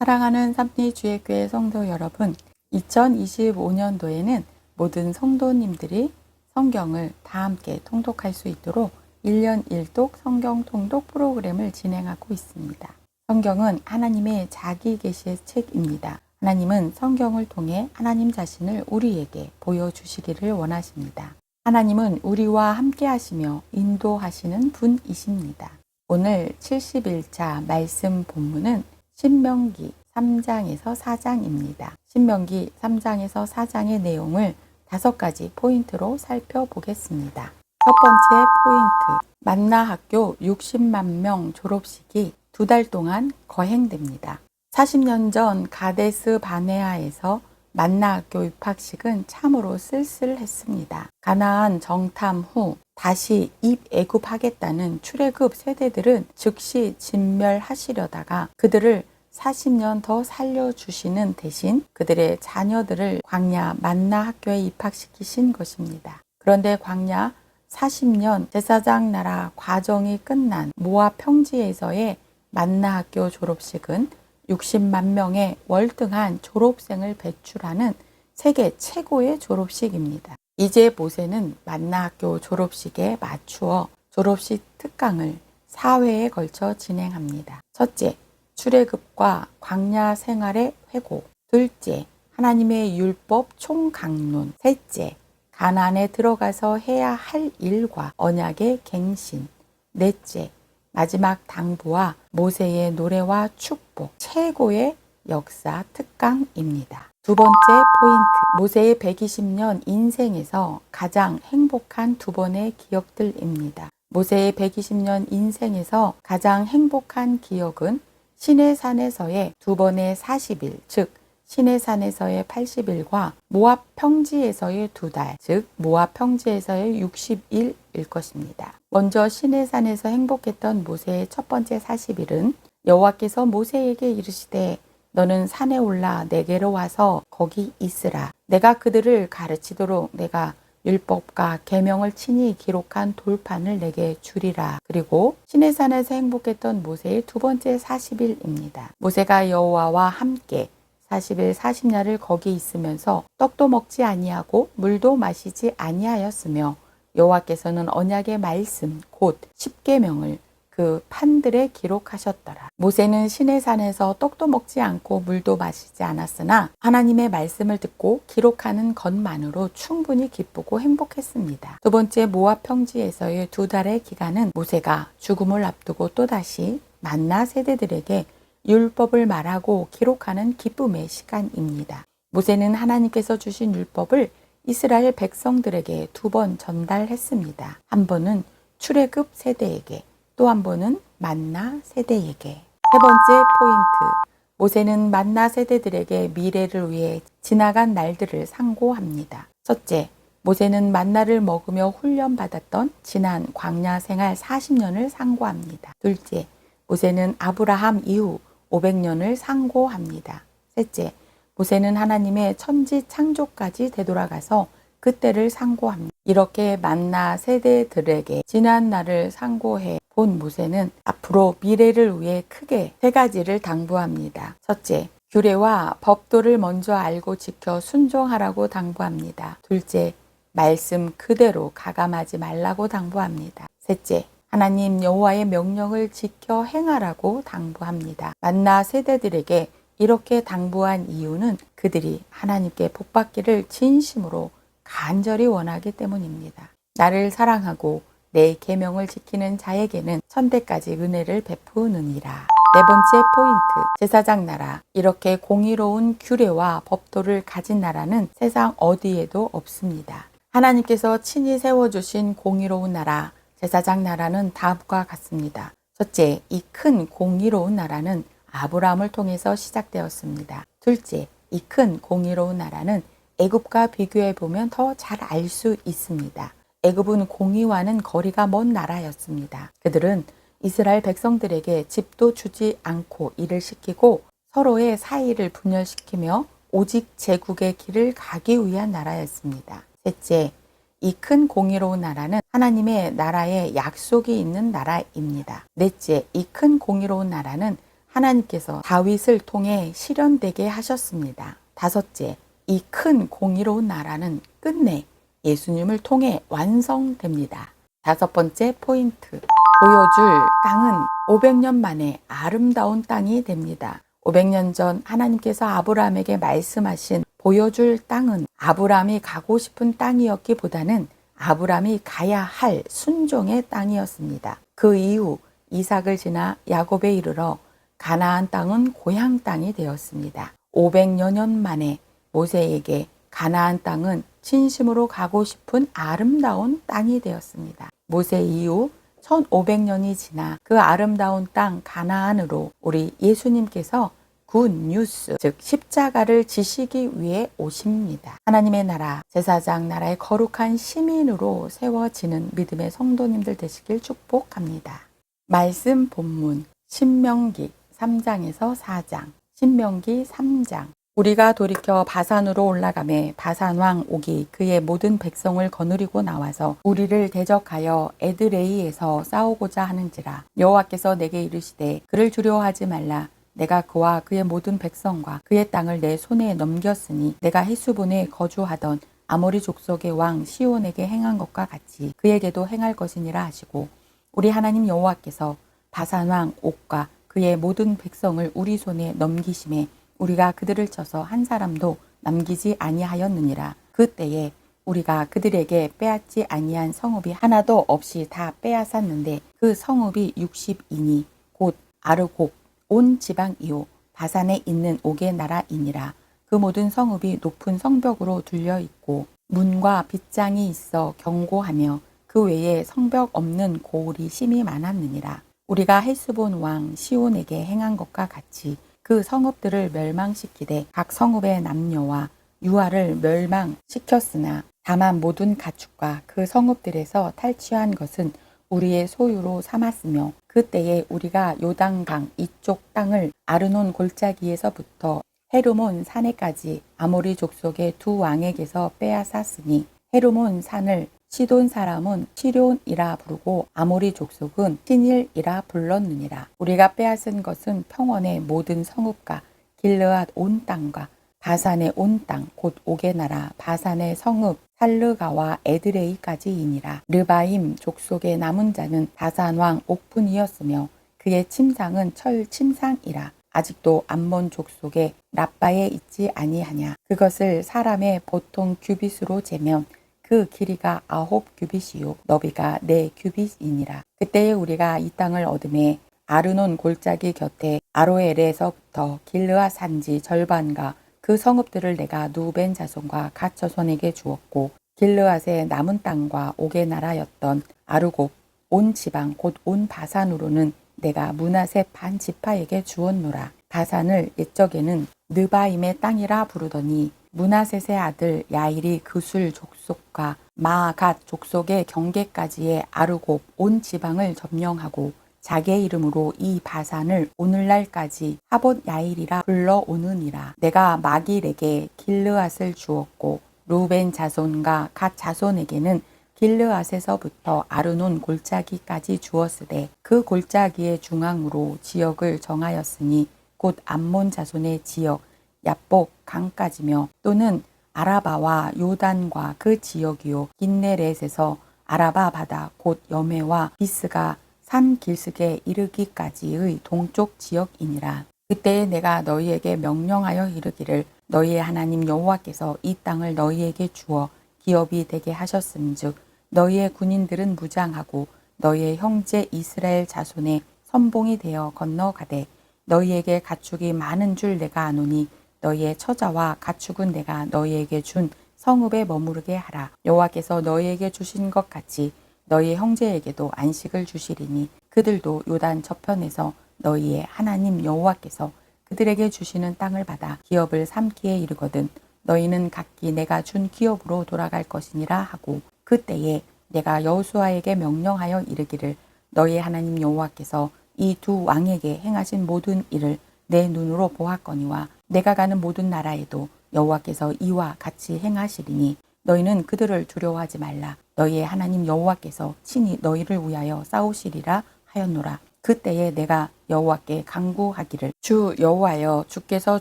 사랑하는 삼리주의교회 성도 여러분, 2025년도에는 모든 성도님들이 성경을 다 함께 통독할 수 있도록 1년 1독 성경 통독 프로그램을 진행하고 있습니다. 성경은 하나님의 자기 계시의 책입니다. 하나님은 성경을 통해 하나님 자신을 우리에게 보여주시기를 원하십니다. 하나님은 우리와 함께 하시며 인도하시는 분이십니다. 오늘 71차 말씀 본문은 신명기 3장에서 4장입니다. 신명기 3장에서 4장의 내용을 5가지 포인트로 살펴보겠습니다. 첫 번째 포인트, 만나학교 60만 명 졸업식이 2달 동안 거행됩니다. 40년 전 가데스 바네아에서 만나학교 입학식은 참으로 쓸쓸했습니다. 가나안 정탐 후 다시 입애굽하겠다는 출애굽 세대들은 즉시 진멸하시려다가 그들을 40년 더 살려주시는 대신 그들의 자녀들을 광야 만나 학교에 입학시키신 것입니다. 그런데 광야 40년 제사장 나라 과정이 끝난 모압 평지에서의 만나 학교 졸업식은 60만 명의 월등한 졸업생을 배출하는 세계 최고의 졸업식입니다. 이제 모세는 만나 학교 졸업식에 맞추어 졸업식 특강을 4회에 걸쳐 진행합니다. 첫째, 출애굽과 광야 생활의 회고. 둘째, 하나님의 율법 총강론. 셋째, 가나안에 들어가서 해야 할 일과 언약의 갱신. 넷째, 마지막 당부와 모세의 노래와 축복. 최고의 역사 특강입니다. 두 번째 포인트, 모세의 120년 인생에서 가장 행복한 2번의 기억들입니다. 모세의 120년 인생에서 가장 행복한 기억은 시내산에서의 2번의 40일, 즉 시내산에서의 80일과 모압 평지에서의 2달, 즉 모압 평지에서의 60일일 것입니다. 먼저 시내산에서 행복했던 모세의 첫 번째 40일은 여호와께서 모세에게 이르시되 너는 산에 올라 내게로 와서 거기 있으라. 내가 그들을 가르치도록 내가 율법과 계명을 친히 기록한 돌판을 내게 주리라. 그리고 시내산에서 행복했던 모세의 2번째 40일입니다. 모세가 여호와와 함께 40일 40야를 거기 있으면서 떡도 먹지 아니하고 물도 마시지 아니하였으며 여호와께서는 언약의 말씀 곧 십계명을 그 판들에 기록하셨더라. 모세는 시내산에서 떡도 먹지 않고 물도 마시지 않았으나 하나님의 말씀을 듣고 기록하는 것만으로 충분히 기쁘고 행복했습니다. 두 번째 모압 평지에서의 2달의 기간은 모세가 죽음을 앞두고 또다시 만나 세대들에게 율법을 말하고 기록하는 기쁨의 시간입니다. 모세는 하나님께서 주신 율법을 이스라엘 백성들에게 2번 전달했습니다. 한 번은 출애굽 세대에게, 또 한 번은 만나 세대에게. 세 번째 포인트, 모세는 만나 세대들에게 미래를 위해 지나간 날들을 상고합니다. 첫째, 모세는 만나를 먹으며 훈련받았던 지난 광야 생활 40년을 상고합니다. 둘째, 모세는 아브라함 이후 500년을 상고합니다. 셋째, 모세는 하나님의 천지 창조까지 되돌아가서 그때를 상고합니다. 이렇게 만나 세대들에게 지난 날을 상고해 본 모세는 앞으로 미래를 위해 크게 3가지를 당부합니다. 첫째, 규례와 법도를 먼저 알고 지켜 순종하라고 당부합니다. 둘째, 말씀 그대로 가감하지 말라고 당부합니다. 셋째, 하나님 여호와의 명령을 지켜 행하라고 당부합니다. 만나 세대들에게 이렇게 당부한 이유는 그들이 하나님께 복받기를 진심으로 간절히 원하기 때문입니다. 나를 사랑하고 내 계명을 지키는 자에게는 천대까지 은혜를 베푸느니라. 네 번째 포인트, 제사장 나라. 이렇게 공의로운 규례와 법도를 가진 나라는 세상 어디에도 없습니다. 하나님께서 친히 세워주신 공의로운 나라, 제사장 나라는 다음과 같습니다. 첫째, 이 큰 공의로운 나라는 아브라함을 통해서 시작되었습니다. 둘째, 이 큰 공의로운 나라는 애굽과 비교해 보면 더 잘 알 수 있습니다. 애굽은 공의와는 거리가 먼 나라였습니다. 그들은 이스라엘 백성들에게 집도 주지 않고 일을 시키고 서로의 사이를 분열시키며 오직 제국의 길을 가기 위한 나라였습니다. 셋째, 이 큰 공의로운 나라는 하나님의 나라에 약속이 있는 나라입니다. 넷째, 이 큰 공의로운 나라는 하나님께서 다윗을 통해 실현되게 하셨습니다. 다섯째, 이 큰 공의로운 나라는 끝내 예수님을 통해 완성됩니다. 다섯 번째 포인트, 보여줄 땅은 500년 만에 아름다운 땅이 됩니다. 500년 전 하나님께서 아브라함에게 말씀하신 보여줄 땅은 아브라함이 가고 싶은 땅이었기보다는 아브라함이 가야 할 순종의 땅이었습니다. 그 이후 이삭을 지나 야곱에 이르러 가나안 땅은 고향 땅이 되었습니다. 500여 년 만에 모세에게 가나안 땅은 진심으로 가고 싶은 아름다운 땅이 되었습니다. 모세 이후 1500년이 지나 그 아름다운 땅 가나안으로 우리 예수님께서 굿 뉴스, 즉 십자가를 지시기 위해 오십니다. 하나님의 나라, 제사장 나라의 거룩한 시민으로 세워지는 믿음의 성도님들 되시길 축복합니다. 말씀 본문 신명기 3장에서 4장, 신명기 3장. 우리가 돌이켜 바산으로 올라가매 바산왕 옥이 그의 모든 백성을 거느리고 나와서 우리를 대적하여 에드레이에서 싸우고자 하는지라. 여호와께서 내게 이르시되 그를 두려워하지 말라. 내가 그와 그의 모든 백성과 그의 땅을 내 손에 넘겼으니 내가 헤스본에 거주하던 아모리 족속의 왕 시온에게 행한 것과 같이 그에게도 행할 것이니라 하시고, 우리 하나님 여호와께서 바산왕 옥과 그의 모든 백성을 우리 손에 넘기심에 우리가 그들을 쳐서 한 사람도 남기지 아니하였느니라. 그때에 우리가 그들에게 빼앗지 아니한 성읍이 하나도 없이 다 빼앗았는데 그 성읍이 60이니 곧 아르곱 온 지방이요 바산에 있는 옥의 나라이니라. 그 모든 성읍이 높은 성벽으로 둘려 있고 문과 빗장이 있어 견고하며 그 외에 성벽 없는 고을이 심히 많았느니라. 우리가 헬스본 왕 시온에게 행한 것과 같이 그 성읍들을 멸망시키되 각 성읍의 남녀와 유아를 멸망시켰으나 다만 모든 가축과 그 성읍들에서 탈취한 것은 우리의 소유로 삼았으며, 그때에 우리가 요단강 이쪽 땅을 아르논 골짜기에서부터 헤르몬 산에까지 아모리 족속의 두 왕에게서 빼앗았으니 헤르몬 산을 시돈 사람은 시런이라 부르고 아모리 족속은 시닐이라 불렀느니라. 우리가 빼앗은 것은 평원의 모든 성읍과 길르앗 온 땅과 바산의 온 땅 곧 옥의 나라 바산의 성읍 살르가와 에드레이까지이니라. 르바임 족속의 남은 자는 바산 왕 옥뿐이었으며 그의 침상은 철 침상이라. 아직도 암몬 족속의 라빠에 있지 아니하냐. 그것을 사람의 보통 규빗으로 재면 그 길이가 9 규빗이요 너비가 4 규빗이니라. 그때에 우리가 이 땅을 얻음에 아르논 골짜기 곁에 아로엘에서부터 길르앗 산지 절반과 그 성읍들을 내가 누벤 자손과 갓 자손에게 주었고, 길르앗의 남은 땅과 옥의 나라였던 아르곱 온 지방 곧 온 바산으로는 내가 므낫세 반 지파에게 주었노라. 바산을 옛적에는 느바임의 땅이라 부르더니 므낫셋의 아들 야일이 그술 족속과 마아갓 족속의 경계까지의 아르곱 온 지방을 점령하고 자기의 이름으로 이 바산을 오늘날까지 하봇 야일이라 불러오느니라. 내가 마길에게 길르앗을 주었고 루벤 자손과 갓 자손에게는 길르앗에서부터 아르논 골짜기까지 주었으되 그 골짜기의 중앙으로 지역을 정하였으니 곧 암몬 자손의 지역 야복 강까지며 또는 아라바와 요단과 그 지역이요 긴네렛에서 아라바 바다 곧 여메와 비스가 산 길스게 이르기까지의 동쪽 지역이니라. 그때에 내가 너희에게 명령하여 이르기를 너희의 하나님 여호와께서 이 땅을 너희에게 주어 기업이 되게 하셨음즉 너희의 군인들은 무장하고 너희의 형제 이스라엘 자손의 선봉이 되어 건너가되 너희에게 가축이 많은 줄 내가 아노니 너희의 처자와 가축은 내가 너희에게 준 성읍에 머무르게 하라. 여호와께서 너희에게 주신 것 같이 너희의 형제에게도 안식을 주시리니 그들도 요단 저편에서 너희의 하나님 여호와께서 그들에게 주시는 땅을 받아 기업을 삼기에 이르거든 너희는 각기 내가 준 기업으로 돌아갈 것이니라 하고, 그때에 내가 여호수아에게 명령하여 이르기를 너희의 하나님 여호와께서 이 두 왕에게 행하신 모든 일을 내 눈으로 보았거니와 내가 가는 모든 나라에도 여호와께서 이와 같이 행하시리니 너희는 그들을 두려워하지 말라. 너희의 하나님 여호와께서 친히 너희를 위하여 싸우시리라 하였노라. 그때에 내가 여호와께 간구하기를 주 여호와여 주께서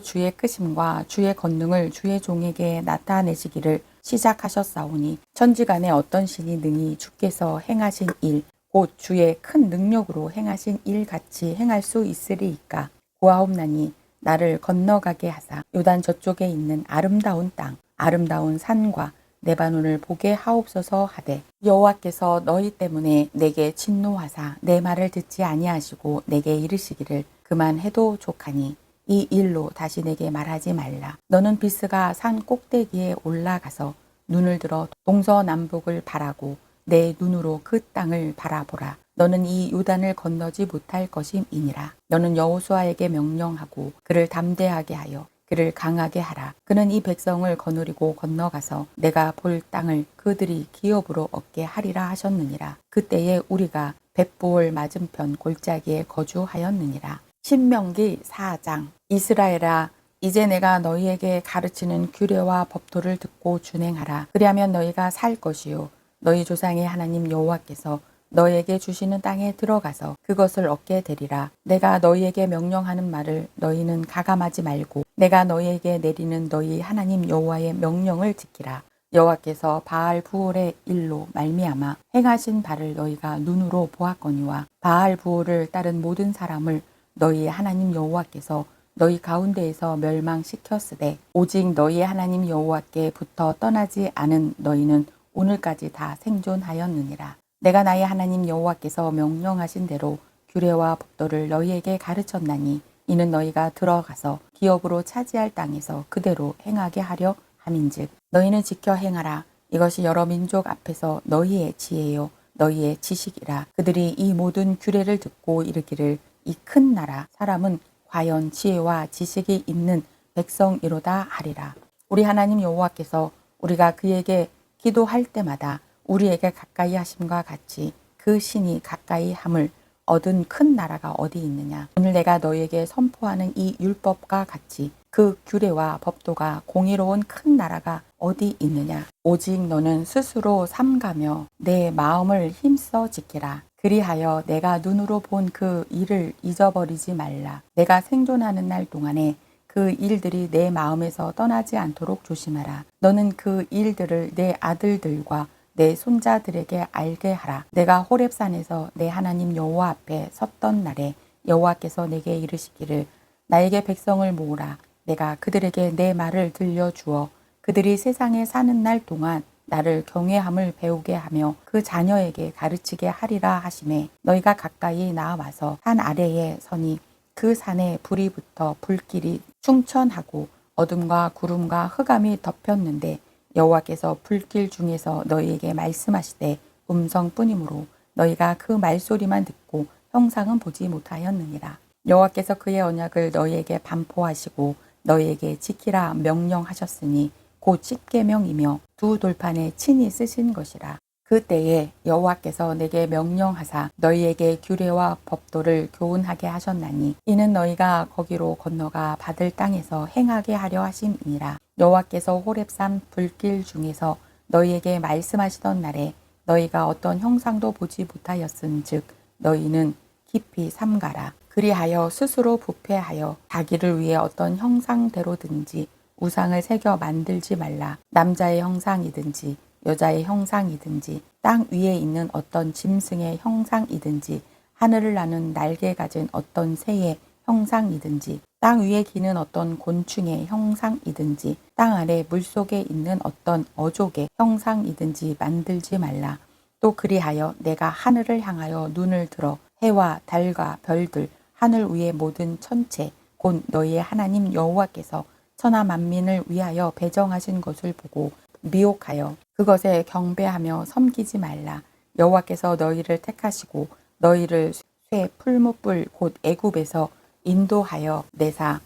주의 크심과 주의 권능을 주의 종에게 나타내시기를 시작하셨사오니 천지간에 어떤 신이 능히 주께서 행하신 일 곧 주의 큰 능력으로 행하신 일 같이 행할 수 있으리이까. 구하옵나니 나를 건너가게 하사 요단 저쪽에 있는 아름다운 땅 아름다운 산과 레바논을 보게 하옵소서 하되 여호와께서 너희 때문에 내게 진노하사 내 말을 듣지 아니하시고 내게 이르시기를 그만해도 족하니 이 일로 다시 내게 말하지 말라. 너는 비스가 산 꼭대기에 올라가서 눈을 들어 동서남북을 바라고 내 눈으로 그 땅을 바라보라. 너는 이 요단을 건너지 못할 것임이니라. 너는 여호수아에게 명령하고 그를 담대하게 하여 그를 강하게 하라. 그는 이 백성을 거느리고 건너가서 내가 볼 땅을 그들이 기업으로 얻게 하리라 하셨느니라. 그때에 우리가 벳보을 맞은편 골짜기에 거주하였느니라. 신명기 4장. 이스라엘아 이제 내가 너희에게 가르치는 규례와 법도를 듣고 준행하라. 그리하면 너희가 살 것이요 너희 조상의 하나님 여호와께서 너희에게 주시는 땅에 들어가서 그것을 얻게 되리라. 내가 너희에게 명령하는 말을 너희는 가감하지 말고 내가 너희에게 내리는 너희 하나님 여호와의 명령을 지키라. 여호와께서 바알 부올의 일로 말미암아 행하신 바를 너희가 눈으로 보았거니와 바알 부올을 따른 모든 사람을 너희 하나님 여호와께서 너희 가운데에서 멸망시켰으되 오직 너희 하나님 여호와께 붙어 떠나지 않은 너희는 오늘까지 다 생존하였느니라. 내가 나의 하나님 여호와께서 명령하신 대로 규례와 법도를 너희에게 가르쳤나니 이는 너희가 들어가서 기업으로 차지할 땅에서 그대로 행하게 하려 함인즉 너희는 지켜 행하라. 이것이 여러 민족 앞에서 너희의 지혜요 너희의 지식이라. 그들이 이 모든 규례를 듣고 이르기를 이 큰 나라 사람은 과연 지혜와 지식이 있는 백성이로다 하리라. 우리 하나님 여호와께서 우리가 그에게 기도할 때마다 우리에게 가까이 하심과 같이 그 신이 가까이 함을 얻은 큰 나라가 어디 있느냐. 오늘 내가 너희에게 선포하는 이 율법과 같이 그 규례와 법도가 공의로운 큰 나라가 어디 있느냐. 오직 너는 스스로 삼가며 내 마음을 힘써 지키라. 그리하여 내가 눈으로 본 그 일을 잊어버리지 말라. 내가 생존하는 날 동안에 그 일들이 내 마음에서 떠나지 않도록 조심하라. 너는 그 일들을 내 아들들과 내 손자들에게 알게 하라. 내가 호렙산에서 내 하나님 여호와 앞에 섰던 날에 여호와께서 내게 이르시기를 나에게 백성을 모으라. 내가 그들에게 내 말을 들려주어 그들이 세상에 사는 날 동안 나를 경외함을 배우게 하며 그 자녀에게 가르치게 하리라 하시매 너희가 가까이 나와서 산 아래에 서니 그 산에 불이 붙어 불길이 충천하고 어둠과 구름과 흑암이 덮였는데 여호와께서 불길 중에서 너희에게 말씀하시되 음성뿐이므로 너희가 그 말소리만 듣고 형상은 보지 못하였느니라. 여호와께서 그의 언약을 너희에게 반포하시고 너희에게 지키라 명령하셨으니 곧 십계명이며 두 돌판에 친히 쓰신 것이라. 그때에 여호와께서 내게 명령하사 너희에게 규례와 법도를 교훈하게 하셨나니 이는 너희가 거기로 건너가 받을 땅에서 행하게 하려 하심이니라. 여호와께서 호렙산 불길 중에서 너희에게 말씀하시던 날에 너희가 어떤 형상도 보지 못하였은즉 너희는 깊이 삼가라. 그리하여 스스로 부패하여 자기를 위해 어떤 형상대로든지 우상을 새겨 만들지 말라. 남자의 형상이든지 여자의 형상이든지 땅 위에 있는 어떤 짐승의 형상이든지 하늘을 나는 날개 가진 어떤 새의 형상이든지 땅 위에 기는 어떤 곤충의 형상이든지 땅 아래 물속에 있는 어떤 어족의 형상이든지 만들지 말라. 또 그리하여 내가 하늘을 향하여 눈을 들어 해와 달과 별들 하늘 위의 모든 천체 곧 너희의 하나님 여호와께서 천하 만민을 위하여 배정하신 것을 보고 미혹하여 그것에 경배하며 섬기지 말라. 여호와께서 너희를 택하시고 너희를 쇠 풀무불 곧 애굽에서 인도하여 내사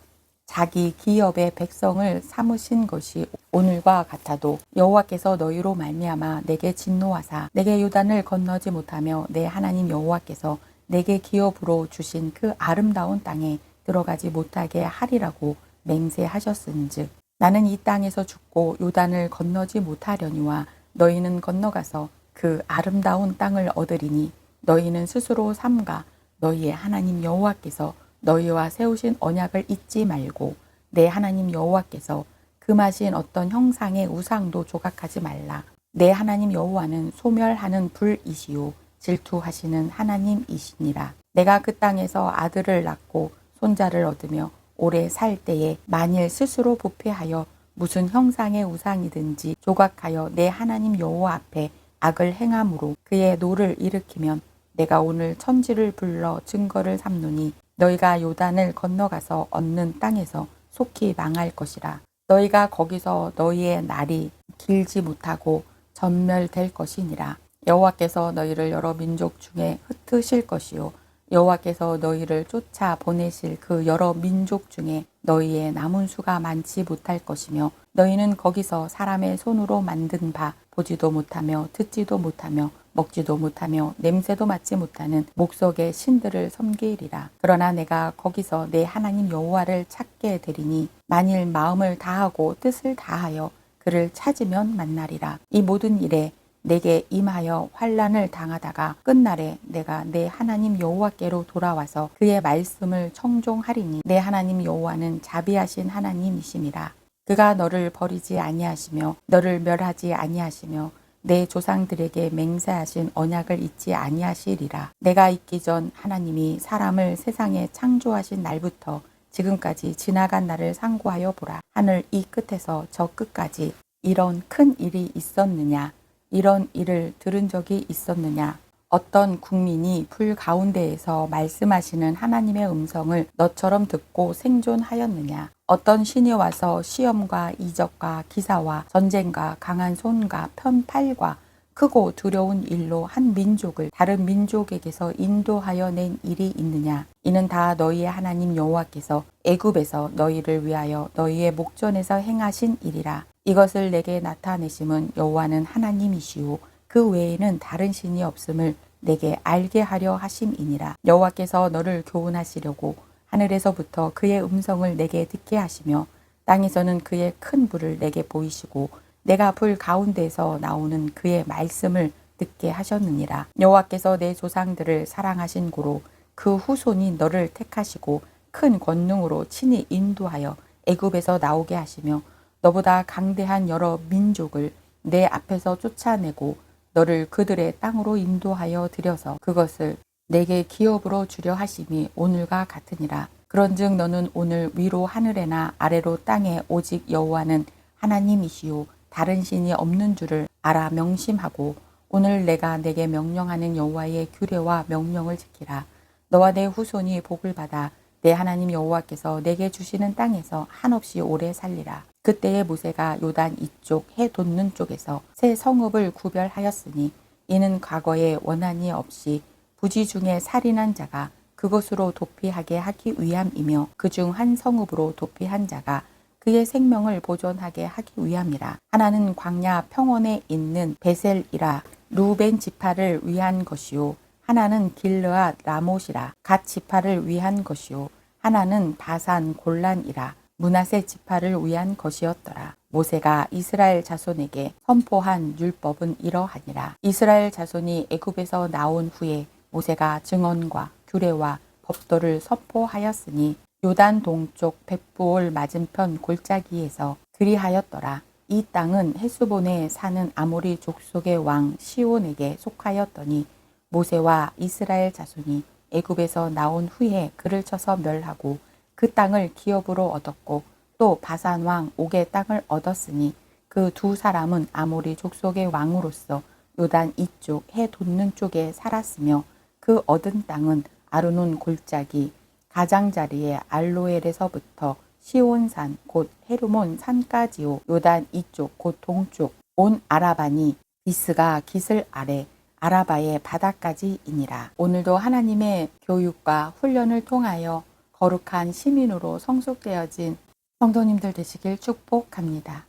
자기 기업의 백성을 삼으신 것이 오늘과 같아도 여호와께서 너희로 말미암아 내게 진노하사 내게 요단을 건너지 못하며 내 하나님 여호와께서 내게 기업으로 주신 그 아름다운 땅에 들어가지 못하게 하리라고 맹세하셨은즉 나는 이 땅에서 죽고 요단을 건너지 못하려니와 너희는 건너가서 그 아름다운 땅을 얻으리니 너희는 스스로 삼가 너희의 하나님 여호와께서 너희와 세우신 언약을 잊지 말고 내 하나님 여호와께서 금하신 어떤 형상의 우상도 조각하지 말라. 내 하나님 여호와는 소멸하는 불이시요 질투하시는 하나님이시니라. 내가 그 땅에서 아들을 낳고 손자를 얻으며 오래 살 때에 만일 스스로 부패하여 무슨 형상의 우상이든지 조각하여 내 하나님 여호와 앞에 악을 행함으로 그의 노를 일으키면 내가 오늘 천지를 불러 증거를 삼노니 너희가 요단을 건너가서 얻는 땅에서 속히 망할 것이라. 너희가 거기서 너희의 날이 길지 못하고 전멸될 것이니라. 여호와께서 너희를 여러 민족 중에 흩으실 것이요 여호와께서 너희를 쫓아 보내실 그 여러 민족 중에 너희의 남은 수가 많지 못할 것이며 너희는 거기서 사람의 손으로 만든 바 보지도 못하며 듣지도 못하며 먹지도 못하며 냄새도 맡지 못하는 목석의 신들을 섬기리라. 그러나 내가 거기서 내 하나님 여호와를 찾게 되리니 만일 마음을 다하고 뜻을 다하여 그를 찾으면 만나리라. 이 모든 일에 내게 임하여 환난을 당하다가 끝날에 내가 내 하나님 여호와께로 돌아와서 그의 말씀을 청종하리니 내 하나님 여호와는 자비하신 하나님이심이라. 그가 너를 버리지 아니하시며 너를 멸하지 아니하시며 내 조상들에게 맹세하신 언약을 잊지 아니하시리라. 내가 있기 전 하나님이 사람을 세상에 창조하신 날부터 지금까지 지나간 날을 상고하여 보라. 하늘 이 끝에서 저 끝까지 이런 큰 일이 있었느냐? 이런 일을 들은 적이 있었느냐? 어떤 국민이 풀 가운데에서 말씀하시는 하나님의 음성을 너처럼 듣고 생존하였느냐? 어떤 신이 와서 시험과 이적과 기사와 전쟁과 강한 손과 편팔과 크고 두려운 일로 한 민족을 다른 민족에게서 인도하여 낸 일이 있느냐? 이는 다 너희의 하나님 여호와께서 애굽에서 너희를 위하여 너희의 목전에서 행하신 일이라. 이것을 내게 나타내심은 여호와는 하나님이시오 그 외에는 다른 신이 없음을 내게 알게 하려 하심이니라. 여호와께서 너를 교훈하시려고 하늘에서부터 그의 음성을 내게 듣게 하시며 땅에서는 그의 큰 불을 내게 보이시고 내가 불 가운데에서 나오는 그의 말씀을 듣게 하셨느니라. 여호와께서 내 조상들을 사랑하신 고로 그 후손이 너를 택하시고 큰 권능으로 친히 인도하여 애굽에서 나오게 하시며 너보다 강대한 여러 민족을 내 앞에서 쫓아내고 너를 그들의 땅으로 인도하여 들여서 그것을 내게 기업으로 주려 하심이 오늘과 같으니라. 그런즉 너는 오늘 위로 하늘에나 아래로 땅에 오직 여호와는 하나님이시요 다른 신이 없는 줄을 알아 명심하고 오늘 내가 내게 명령하는 여호와의 규례와 명령을 지키라. 너와 내 후손이 복을 받아 내 하나님 여호와께서 내게 주시는 땅에서 한없이 오래 살리라. 그때에 모세가 요단 이쪽 해 돋는 쪽에서 새 성읍을 구별하였으니 이는 과거에 원한이 없이 부지 중에 살인한 자가 그것으로 도피하게 하기 위함이며 그중 한 성읍으로 도피한 자가 그의 생명을 보존하게 하기 위함이라. 하나는 광야 평원에 있는 베셀이라 루벤 지파를 위한 것이요 하나는 길르앗 라못이라 갓 지파를 위한 것이요 하나는 바산 골란이라 므낫세 지파를 위한 것이었더라. 모세가 이스라엘 자손에게 선포한 율법은 이러하니라. 이스라엘 자손이 애굽에서 나온 후에 모세가 증언과 규례와 법도를 선포하였으니 요단 동쪽 벳부올 맞은편 골짜기에서 그리하였더라. 이 땅은 헤스본에 사는 아모리 족속의 왕 시온에게 속하였더니 모세와 이스라엘 자손이 애굽에서 나온 후에 그를 쳐서 멸하고 그 땅을 기업으로 얻었고 또 바산 왕 옥의 땅을 얻었으니 그 두 사람은 아모리 족속의 왕으로서 요단 이쪽 해 돋는 쪽에 살았으며 그 얻은 땅은 아르논 골짜기 가장자리의 알로엘에서부터 시온산 곧 헤르몬 산까지요 요단 이쪽 곧 동쪽 온 아라바니 비스가 기슬 아래 아라바의 바다까지이니라. 오늘도 하나님의 교육과 훈련을 통하여 거룩한 시민으로 성숙되어진 성도님들 되시길 축복합니다.